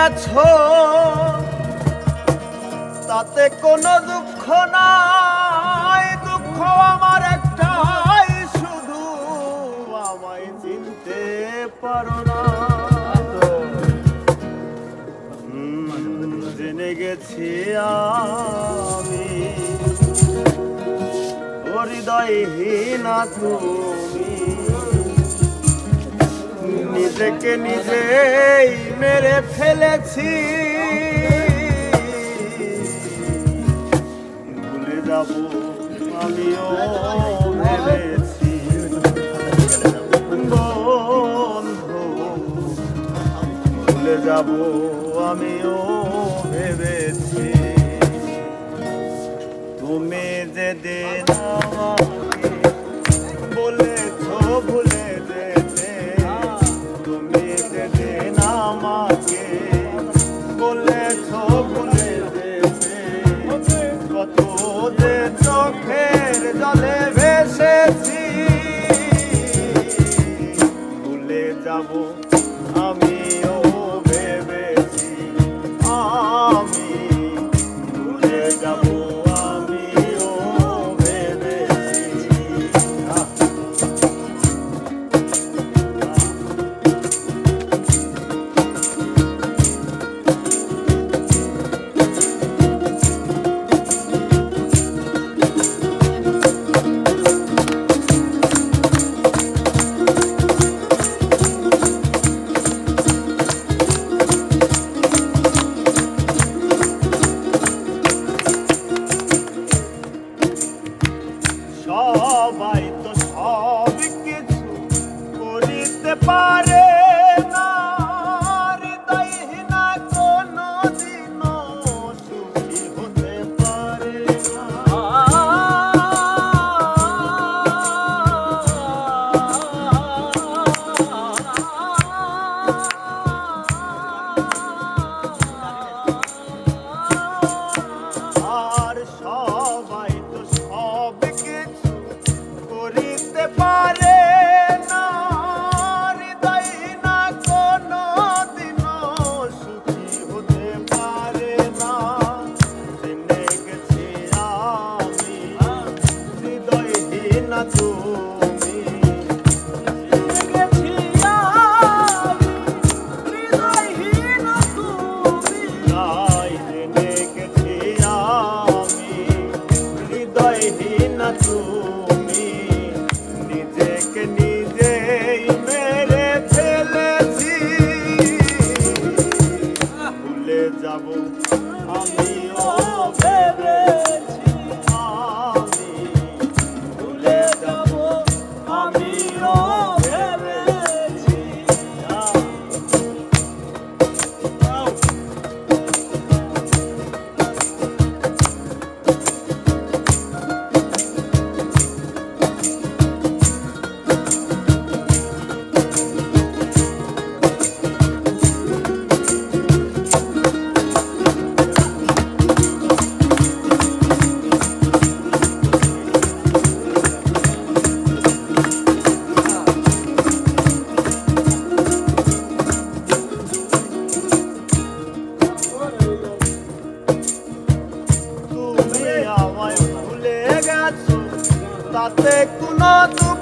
গেছো তাতে কোনো দুঃখ নাই, দুঃখ আমার একটাই, শুধু আমায় চিনতে পারো না। জেনে গেছি আমি হৃদয়হীনা তুমি, নিজেকে নিজেই মেরে ফেলেছি। ভুলে যাব আমিও ভেবেছি বন্ধু, ভুলে যাব আমিও ভেবেছি। তুমি যেদিন আমাকে বলেছো ভুলে যেতে, তুমি যেদিন আমাকে বলেছো ভুলে যেতে, কত যে চোখের জলে ভেসেছি। ভুলে যাব আমিও ভেবেছি, আমি ভুলে যাব আমিও ভেবেছি। সবাই তো সব কিছু করিতে পারে না, হৃদয়হীনা কোনদিনও সুখী হতে পারে না। আর সবাই তো সব কিছু করিতে পারে না, হৃদয়হীনা কোনদিনও সুখী হতে পারে না। জেনে গেছি আমি হৃদয়হীনা তুমি, জেনে গেছি আমি হৃদয়হীনা তুমি, তাই জেনে গেছি আমি হৃদয়হীনা তুমি, নিজেকে নিজেই মেরে ফেলেছি। ভুলে যাব আমিও ভেবেছি, আমি ভুলে যাব আমিও ভেবেছি। তুমি আমায় ভুলে গেছো তাতে কোনো দুঃখ